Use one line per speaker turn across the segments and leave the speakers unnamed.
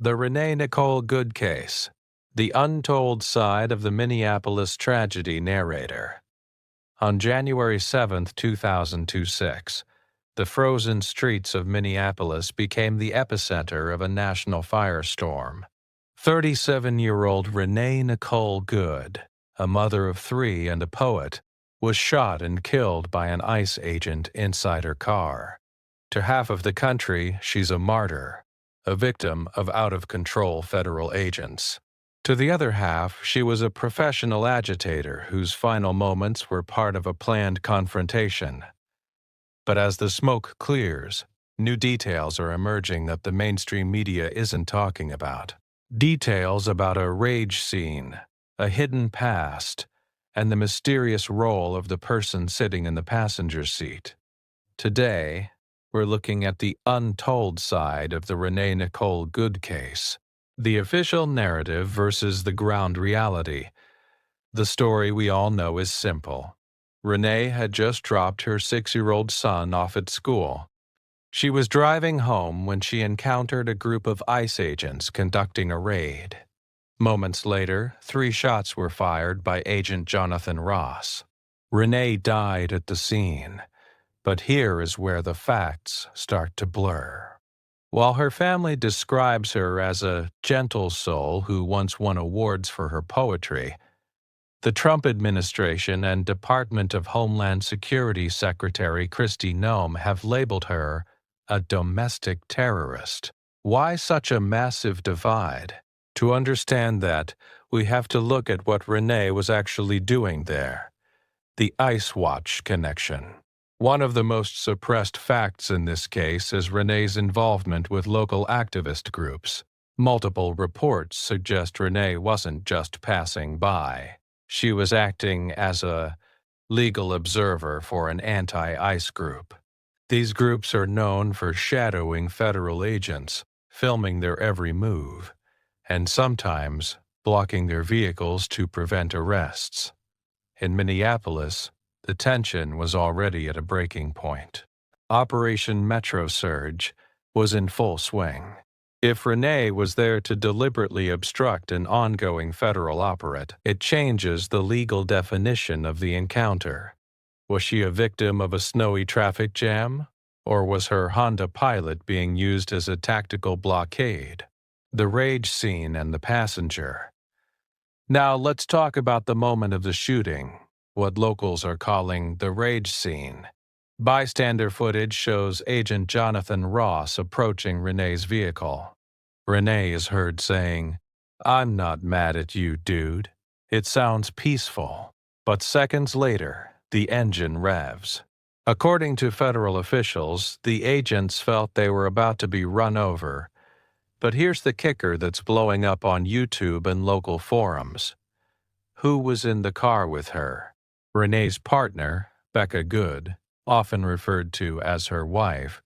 The Renee Nicole Good case. The untold side of the Minneapolis tragedy narrator. On January 7, 2006, the frozen streets of Minneapolis became the epicenter of a national firestorm. 37-year-old Renee Nicole Good, a mother of three and a poet, was shot and killed by an ICE agent inside her car. To half of the country, she's a martyr, a victim of out-of-control federal agents. To the other half, she was a professional agitator whose final moments were part of a planned confrontation. But as the smoke clears, new details are emerging that the mainstream media isn't talking about. Details about a rage scene, a hidden past, and the mysterious role of the person sitting in the passenger seat. Today, we're looking at the untold side of the Renee Nicole Good case. The official narrative versus the ground reality. The story we all know is simple. Renee had just dropped her 6-year-old son off at school. She was driving home when she encountered a group of ICE agents conducting a raid. Moments later, 3 shots were fired by Agent Jonathan Ross. Renee died at the scene, but here is where the facts start to blur. While her family describes her as a gentle soul who once won awards for her poetry, the Trump administration and Department of Homeland Security Secretary Kristi Noem have labeled her a domestic terrorist. Why such a massive divide? To understand that, we have to look at what Renee was actually doing there. The ICE Watch connection. One of the most suppressed facts in this case is Renee's involvement with local activist groups. Multiple reports suggest Renee wasn't just passing by. She was acting as a legal observer for an anti-ICE group. These groups are known for shadowing federal agents, filming their every move, and sometimes blocking their vehicles to prevent arrests. In Minneapolis, the tension was already at a breaking point. Operation Metro Surge was in full swing. If Renee was there to deliberately obstruct an ongoing federal operate, it changes the legal definition of the encounter. Was she a victim of a snowy traffic jam, or was her Honda Pilot being used as a tactical blockade? The rage scene and the passenger. Now let's talk about the moment of the shooting, what locals are calling the rage scene. Bystander footage shows Agent Jonathan Ross approaching Renee's vehicle. Renee is heard saying, "I'm not mad at you, dude. It sounds peaceful." But seconds later, the engine revs. According to federal officials, the agents felt they were about to be run over. But here's the kicker that's blowing up on YouTube and local forums. Who was in the car with her? Renee's partner, Becca Good, often referred to as her wife,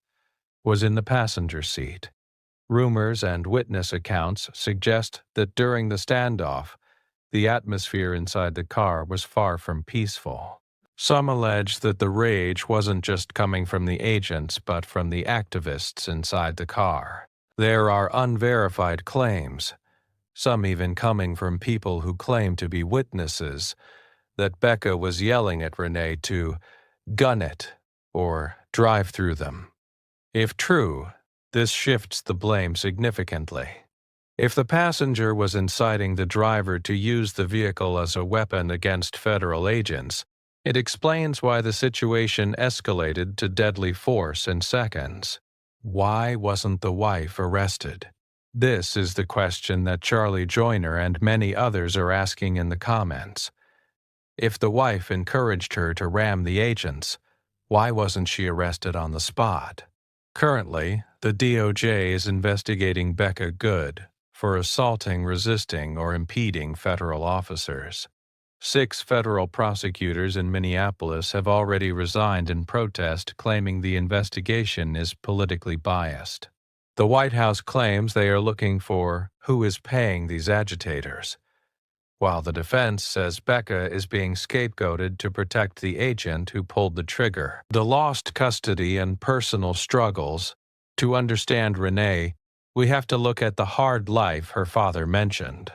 was in the passenger seat. Rumors and witness accounts suggest that during the standoff, the atmosphere inside the car was far from peaceful. Some allege that the rage wasn't just coming from the agents but from the activists inside the car. There are unverified claims, some even coming from people who claim to be witnesses, that Becca was yelling at Renee to gun it or drive through them. If true, this shifts the blame significantly. If the passenger was inciting the driver to use the vehicle as a weapon against federal agents, it explains why the situation escalated to deadly force in seconds. Why wasn't the wife arrested? This is the question that Charlie Joyner and many others are asking in the comments. If the wife encouraged her to ram the agents, why wasn't she arrested on the spot? Currently, the DOJ is investigating Becca Good for assaulting, resisting, or impeding federal officers. 6 federal prosecutors in Minneapolis have already resigned in protest, claiming the investigation is politically biased. The White House claims they are looking for who is paying these agitators, while the defense says Becca is being scapegoated to protect the agent who pulled the trigger. The lost custody and personal struggles. To understand Renee, we have to look at the hard life her father mentioned.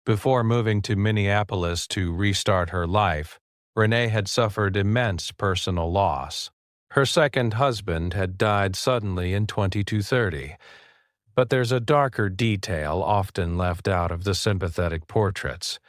Before moving to Minneapolis to restart her life, Renee had suffered immense personal loss. Her second husband had died suddenly in 2230, but there's a darker detail often left out of the sympathetic portraits.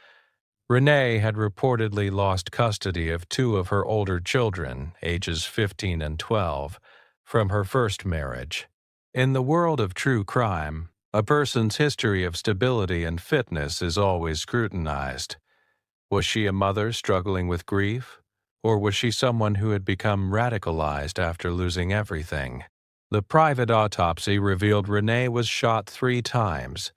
Renee had reportedly lost custody of two of her older children, ages 15 and 12, from her first marriage. In the world of true crime, a person's history of stability and fitness is always scrutinized. Was she a mother struggling with grief? Or was she someone who had become radicalized after losing everything? The private autopsy revealed Renee was shot 3 times,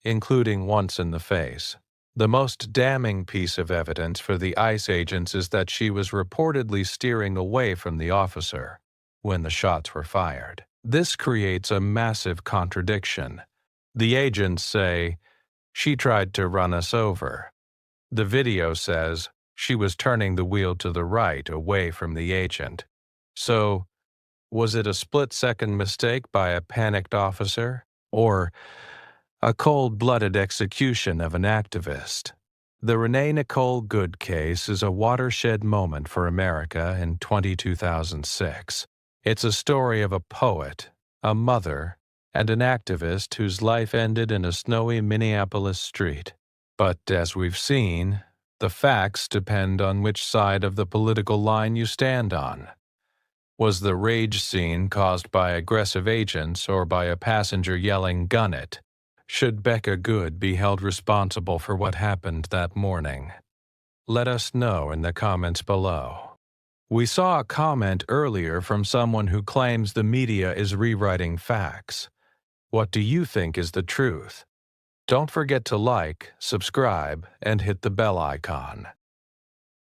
including once in the face. The most damning piece of evidence for the ICE agents is that she was reportedly steering away from the officer when the shots were fired. This creates a massive contradiction. The agents say, "She tried to run us over." The video says she was turning the wheel to the right away from the agent. So, was it a split-second mistake by a panicked officer? Or a cold-blooded execution of an activist? The Renee Nicole Good case is a watershed moment for America in 2006. It's a story of a poet, a mother, and an activist whose life ended in a snowy Minneapolis street. But as we've seen, the facts depend on which side of the political line you stand on. Was the rage scene caused by aggressive agents or by a passenger yelling, "Gun it"? Should Becca Good be held responsible for what happened that morning? Let us know in the comments below. We saw a comment earlier from someone who claims the media is rewriting facts. What do you think is the truth? Don't forget to like, subscribe, and hit the bell icon.